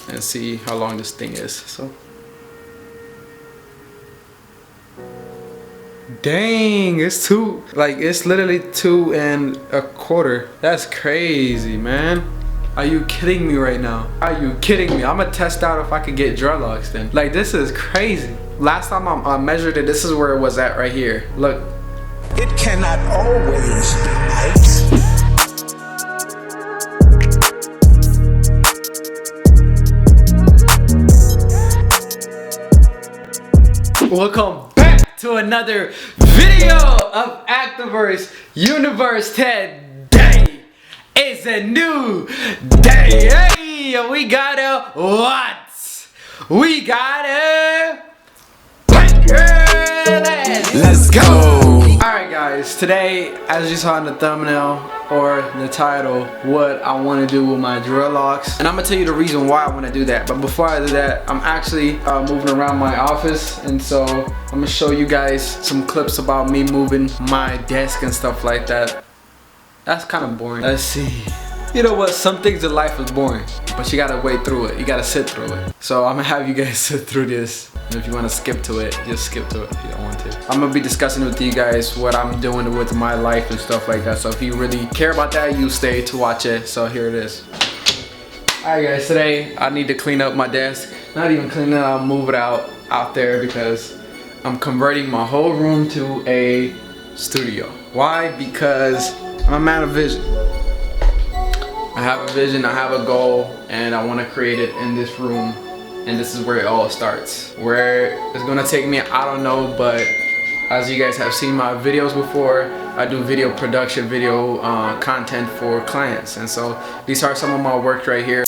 and see how long this thing is. So dang, it's it's literally 2 1/4. That's crazy, man. Are you kidding me right now? Are you kidding me? I'm gonna test out if I could get dreadlocks then. Like, this is crazy. Last time I measured it, this is where it was at right here. Look. It cannot always be right. Welcome back to another video of Actdaverse Universe 10 Day. It's a new day. Hey, we got a what? We got a let's go. Alright guys, today, as you saw in the thumbnail or the title, what I want to do with my dreadlocks, and I'm gonna tell you the reason why I want to do that. But before I do that, I'm actually moving around my office, and so I'm gonna show you guys some clips about me moving my desk and stuff like that. That's kind of boring. Let's see. You know what? Some things in life is boring, but you gotta wait through it. You gotta sit through it. So I'm gonna have you guys sit through this. And if you wanna skip to it, just skip to it if you don't want to. I'm gonna be discussing with you guys what I'm doing with my life and stuff like that. So if you really care about that, you stay to watch it. So here it is. Alright guys, today I need to clean up my desk. Not even clean it, I'll move it out there because I'm converting my whole room to a studio. Why? Because I'm a man of vision. I have a vision, I have a goal, and I want to create it in this room, and this is where it all starts. Where it's gonna take me, I don't know, but as you guys have seen my videos before, I do video production, video content for clients, and so these are some of my work right here.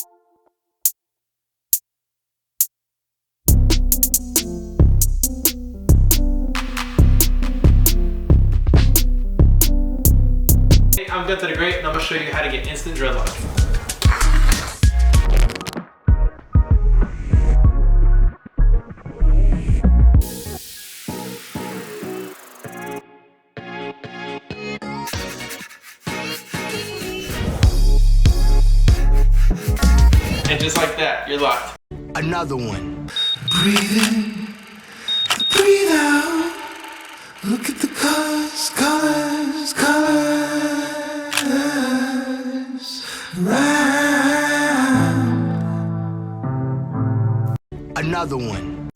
I'm Gunther the Great, and I'm going to show you how to get instant dreadlocks. And just like that, you're locked. Another one. Breathe in, breathe out. Look at the colors, colors, colors. Another one.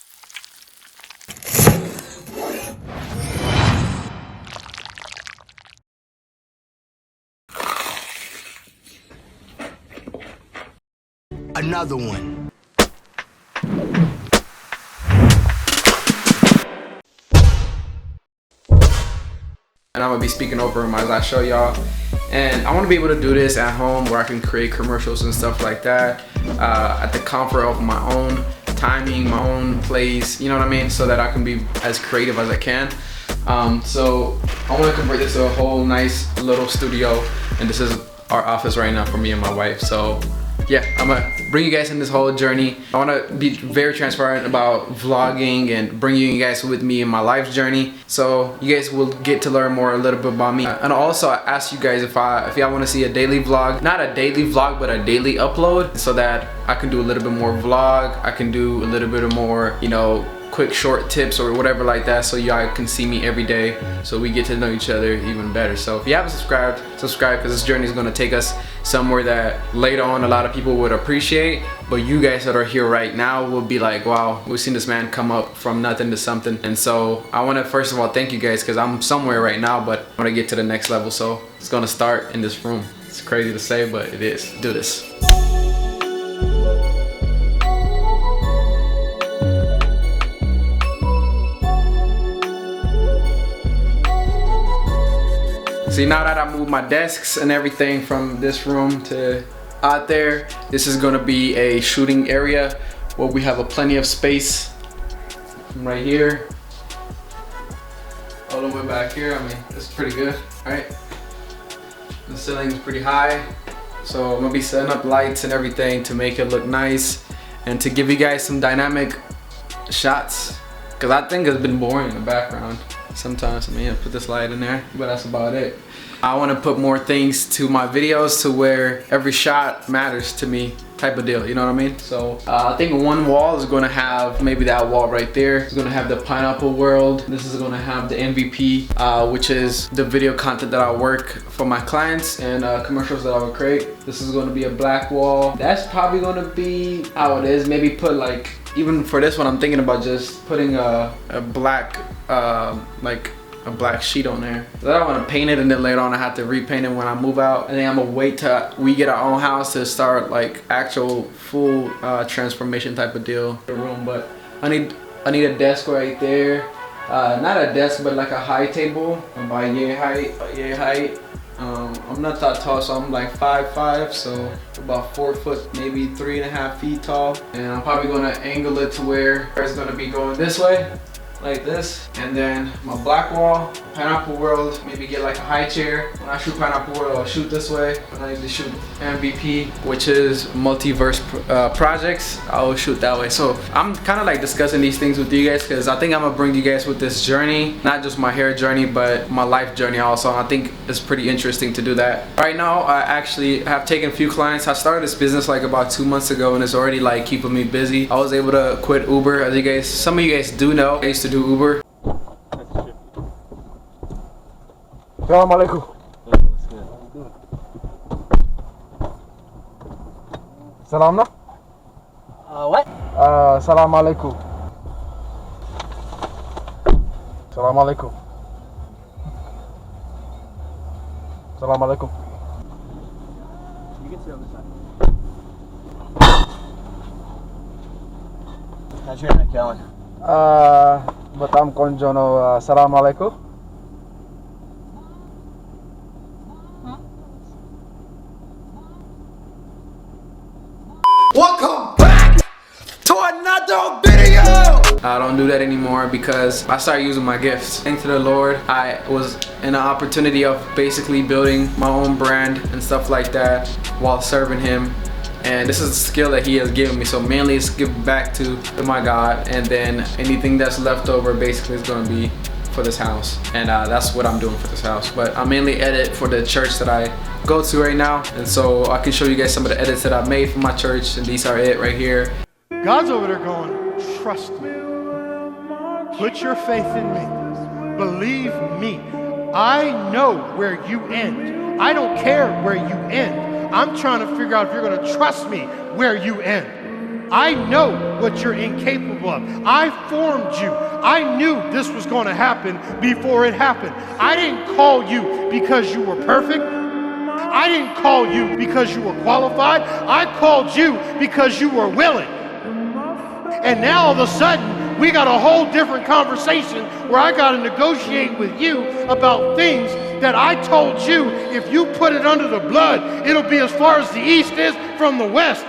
Another one. And I'm gonna be speaking over them as I show y'all. And I want to be able to do this at home where I can create commercials and stuff like that at the comfort of my own timing, my own place, you know what I mean? So that I can be as creative as I can. So I want to convert this to a whole nice little studio, and this is our office right now for me and my wife. So yeah, I'm gonna bring you guys in this whole journey. I want to be very transparent about vlogging and bringing you guys with me in my life journey, so you guys will get to learn more a little bit about me. And also I asked you guys if y'all want to see a daily vlog, not a daily vlog but a daily upload, so that I can do a little bit more vlog, I can do a little bit of more, you know, quick short tips or whatever like that, so y'all can see me every day, so we get to know each other even better. So if you haven't subscribed, subscribe, because this journey is going to take us somewhere that later on a lot of people would appreciate, but you guys that are here right now will be like, wow, we've seen this man come up from nothing to something. And so I want to first of all thank you guys, because I'm somewhere right now, but I want to get to the next level. So it's going to start in this room. It's crazy to say, but it is. Do this. See, now that I moved my desks and everything from this room to out there, this is gonna be a shooting area where we have plenty of space from right here all the way back here. I mean, it's pretty good, right? The ceiling's pretty high, so I'm gonna be setting up lights and everything to make it look nice and to give you guys some dynamic shots, because I think it's been boring in the background sometimes. I mean, I put this light in there, but that's about it. I want to put more things to my videos to where every shot matters to me. type of deal, you know what I mean? So I think one wall is gonna have maybe that wall right there. It's gonna have the pineapple world. This is gonna have the MVP, which is the video content that I work for my clients and commercials that I would create. This is gonna be a black wall. That's probably gonna be how it is. Maybe put like, even for this one, I'm thinking about just putting a black, like a black sheet on there. I don't want to paint it and then later on I have to repaint it when I move out. And then I'm gonna wait till we get our own house to start like actual full transformation type of deal. The room, but I need a desk right there. Not a desk, but like a high table by yay height. I'm not that tall, so I'm like 5'5", so about 4 foot, maybe 3.5 feet tall. And I'm probably gonna angle it to where it's gonna be going this way, like this. And then my black wall, pineapple world, maybe get like a high chair. When I shoot pineapple world, I'll shoot this way. When I need to shoot MVP, which is multiverse projects, I'll shoot that way. So I'm kind of like discussing these things with you guys because I think I'm gonna bring you guys with this journey, not just my hair journey, but my life journey also. And I think it's pretty interesting to do that. Right now, I actually have taken a few clients. I started this business like about 2 months ago and it's already like keeping me busy. I was able to quit Uber, as you guys, some of you guys do know, I used to do Uber. Assalamu alaikum. Salamna? What? Assalamu alaikum. Assalamu alaikum. Assalamu alaikum. You can sit on this side. How's your night going? Batam konjono. Assalamu alaikum. Welcome back to another video! I don't do that anymore because I started using my gifts. Thanks to the Lord, I was in an opportunity of basically building my own brand and stuff like that while serving Him. And this is a skill that He has given me. So mainly it's give back to my God, and then anything that's left over basically is gonna be for this house. And that's what I'm doing for this house. But I mainly edit for the church that I go to right now, and so I can show you guys some of the edits that I've made for my church, and these are it right here. God's over there going, trust me. Put your faith in me. Believe me. I know where you end. I don't care where you end. I'm trying to figure out if you're going to trust me where you end. I know what you're incapable of. I formed you. I knew this was going to happen before it happened. I didn't call you because you were perfect. I didn't call you because you were qualified. I called you because you were willing. And now all of a sudden, we got a whole different conversation where I got to negotiate with you about things that I told you, if you put it under the blood, it'll be as far as the east is from the west.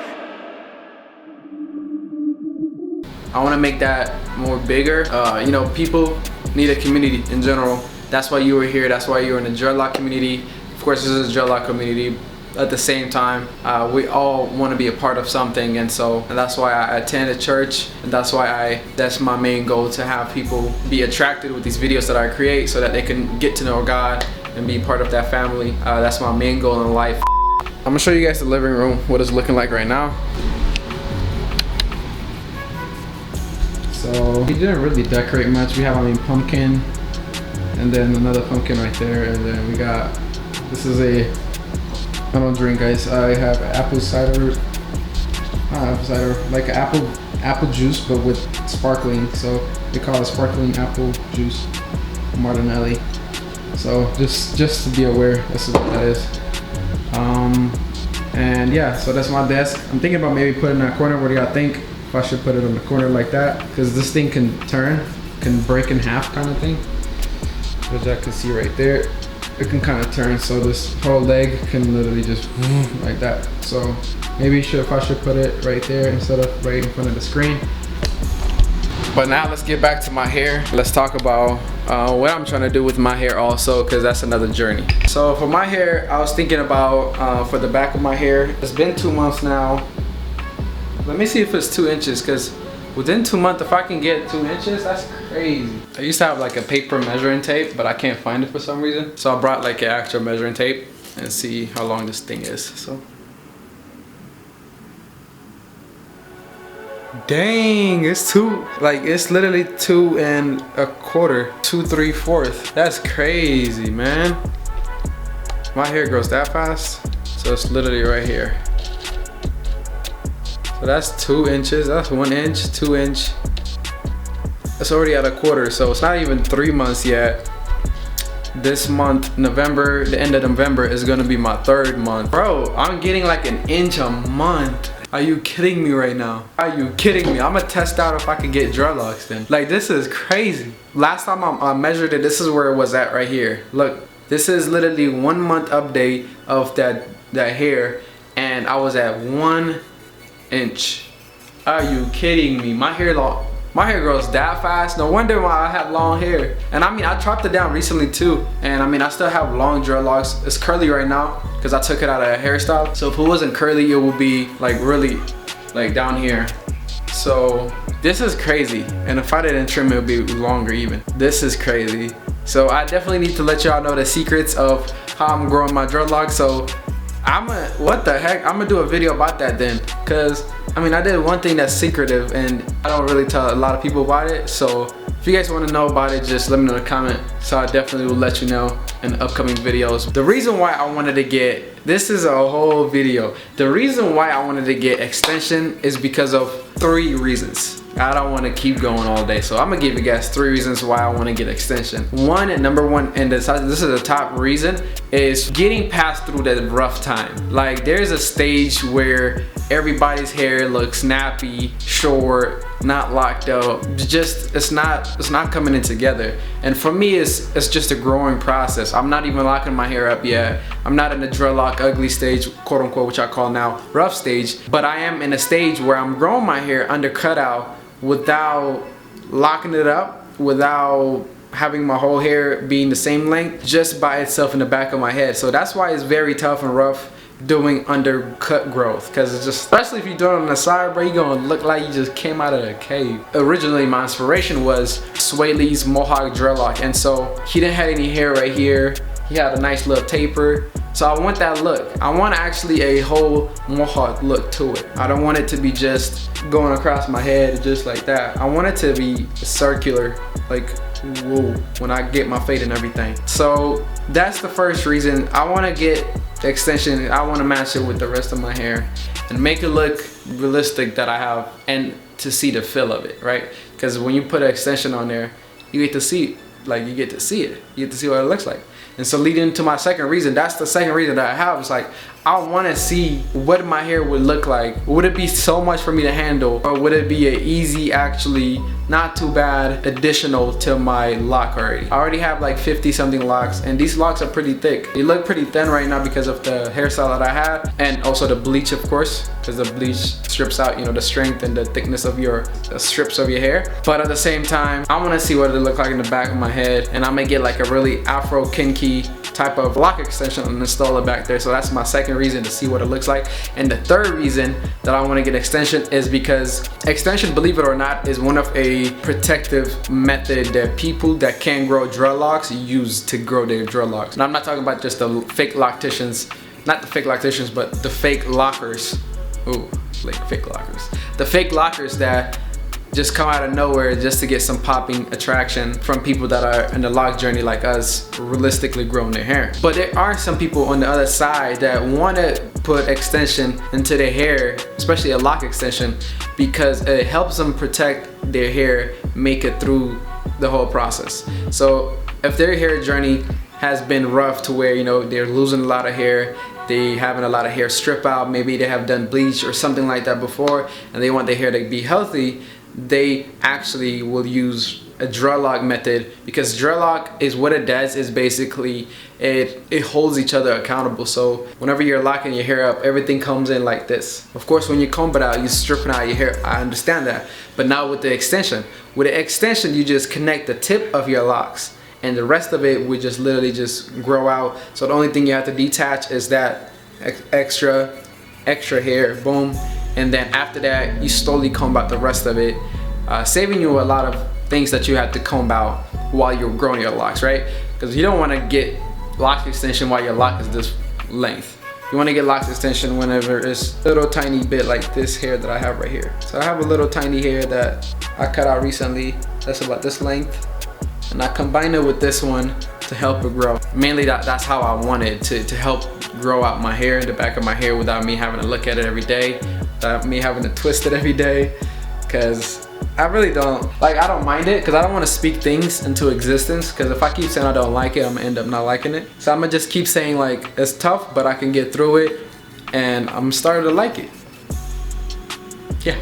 I want to make that more bigger. You know, people need a community in general. That's why you were here. That's why you're in the Dreadlock community. Of course, this is a Dreadlock community. At the same time, we all want to be a part of something, and that's why I attend a church, and that's my main goal, to have people be attracted with these videos that I create so that they can get to know God and be part of that family. That's my main goal in life. I'm gonna show you guys the living room, what it's looking like right now. So we didn't really decorate much. We have, pumpkin, and then another pumpkin right there, and then we got, this is I don't drink, guys. I have apple cider, not apple cider, like apple juice, but with sparkling. So they call it sparkling apple juice, Martinelli. So just to be aware, this is what that is. And yeah, so that's my desk. I'm thinking about maybe putting it in that corner. What do y'all think? If I should put it in the corner like that, because this thing can turn, can break in half, kind of thing. As y'all can see right there. It can kind of turn, so this whole leg can literally just like that. So maybe if I should put it right there instead of right in front of the screen. But now let's get back to my hair. Let's talk about what I'm trying to do with my hair also, because that's another journey. So for my hair, I was thinking about for the back of my hair, it's been 2 months now. Let me see if it's 2 inches, because within 2 months, if I can get 2 inches, that's crazy. I used to have like a paper measuring tape, but I can't find it for some reason. So I brought like an actual measuring tape and see how long this thing is. So Dang, it's two, like it's literally 2 1/4, 2 3/4. That's crazy, man. My hair grows that fast, so it's literally right here. So that's 2 inches, that's 1 inch, 2 inch. It's already at 1/4, so it's not even 3 months yet. This month, November, the end of November is gonna be my 3rd month. Bro, I'm getting like 1 inch a month. Are you kidding me right now? Are you kidding me? I'm gonna test out if I can get dreadlocks then. Like, this is crazy. Last time I measured it, this is where it was at right here. Look, this is literally 1 month update of that hair, and I was at 1 inch. Are you kidding me? My hair grows that fast. No wonder why I have long hair. And I mean, I chopped it down recently too. And I mean, I still have long dreadlocks. It's curly right now because I took it out of a hairstyle. So if it wasn't curly, it would be like really like down here. So this is crazy. And if I didn't trim it, it would be longer even. This is crazy. So I definitely need to let y'all know the secrets of how I'm growing my dreadlocks. So what the heck? I'm gonna do a video about that then. Cause I mean, I did one thing that's secretive and I don't really tell a lot of people about it. So if you guys want to know about it, just let me know in the comment. So I definitely will let you know in upcoming videos. The reason why I wanted to get, this is a whole video. The reason why I wanted to get extension is because of 3 reasons. I don't want to keep going all day, so I'm gonna give you guys 3 reasons why I want to get extension. Number one, and this is the top reason, is getting past through that rough time. Like, there's a stage where everybody's hair looks nappy, short, not locked up. Just it's not coming in together. And for me, it's just a growing process. I'm not even locking my hair up yet. I'm not in the dreadlock ugly stage, quote unquote, which I call now rough stage. But I am in a stage where I'm growing my hair under cutout without locking it up, without having my whole hair being the same length, just by itself in the back of my head. So that's why it's very tough and rough doing undercut growth, because it's just, especially if you do it on the side, bro, you're gonna look like you just came out of a cave. Originally, my inspiration was Sway Lee's Mohawk dreadlock, and so he didn't have any hair right here. He had a nice little taper. So I want that look. I want actually a whole mohawk look to it. I don't want it to be just going across my head just like that. I want it to be circular, like whoa, when I get my fade and everything. So that's the first reason. I want to get the extension. I want to match it with the rest of my hair and make it look realistic that I have, and to see the feel of it, right? Because when you put an extension on there, you get to see, like, you get to see it. You get to see what it looks like. And so leading to my second reason, that's the second reason that I have, is like, I want to see what my hair would look like. Would it be so much for me to handle, or would it be an easy, actually not too bad additional to my lock already? I already have like 50 something locks, and these locks are pretty thick. They look pretty thin right now because of the hairstyle that I had, and also the bleach, of course, because the bleach strips out, you know, the strength and the thickness of your strips of your hair. But at the same time, I want to see what it look like in the back of my head, and I'm gonna get like a really afro kinky type of lock extension and install it back there. So that's my second reason, to see what it looks like. And the third reason that I want to get extension is because extension, believe it or not, is one of a protective method that people that can grow dreadlocks use to grow their dreadlocks. And I'm not talking about just the fake locticians, not the fake locticians, but the fake lockers. Ooh, like fake lockers. The fake lockers that just come out of nowhere just to get some popping attraction from people that are in the lock journey like us, realistically growing their hair. But there are some people on the other side that want to put extension into their hair, especially a lock extension, because it helps them protect their hair, make it through the whole process. So if their hair journey has been rough to where, you know, they're losing a lot of hair, they having a lot of hair strip out, maybe they have done bleach or something like that before, and they want their hair to be healthy, they actually will use a dreadlock method, because dreadlock is what it does is basically it holds each other accountable. So whenever you're locking your hair up, everything comes in like this. Of course, when you comb it out, you're stripping out your hair. I understand that. But now with the extension, you just connect the tip of your locks, and the rest of it would just literally just grow out. So the only thing you have to detach is that extra hair, boom. And then after that, you slowly comb out the rest of it, saving you a lot of things that you have to comb out while you're growing your locks, right? Because you don't want to get lock extension while your lock is this length. You want to get locks extension whenever it's a little tiny bit like this hair that I have right here. So I have a little tiny hair that I cut out recently that's about this length, and I combine it with this one to help it grow. Mainly that's how I wanted to help grow out my hair, the back of my hair, without me having to look at it every day, without me having to twist it every day, because I really don't, like, I don't mind it because I don't want to speak things into existence, because if I keep saying I don't like it, I'm gonna end up not liking it. So I'm gonna just keep saying like it's tough, but I can get through it, and I'm starting to like it. Yeah.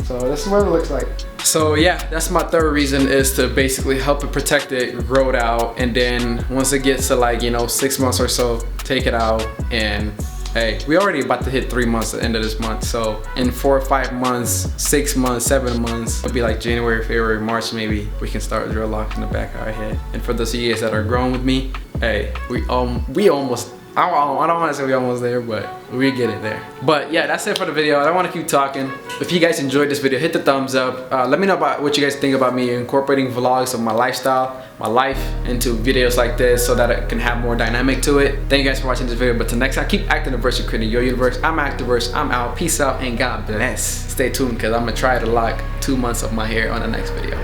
So this is what it looks like. So yeah, that's my third reason, is to basically help it protect it, grow it out, and then once it gets to like, you know, 6 months or so, take it out. And hey, we already about to hit 3 months at the end of this month. So in 4 or 5 months, 6 months, 7 months, it'll be like January, February, March maybe, we can start Dreadlock in the back of our head. And for those of you guys that are growing with me, hey, we almost, I don't want to say we almost there, but we get it there. But yeah, that's it for the video. I don't want to keep talking. If you guys enjoyed this video, hit the thumbs up. Let me know about what you guys think about me incorporating vlogs of my lifestyle, my life, into videos like this, so that it can have more dynamic to it. Thank you guys for watching this video. But till next time, keep Actdaverse and creating your universe. I'm Actdaverse. I'm out. Peace out and God bless. Stay tuned, because I'm gonna try to lock 2 months of my hair on the next video.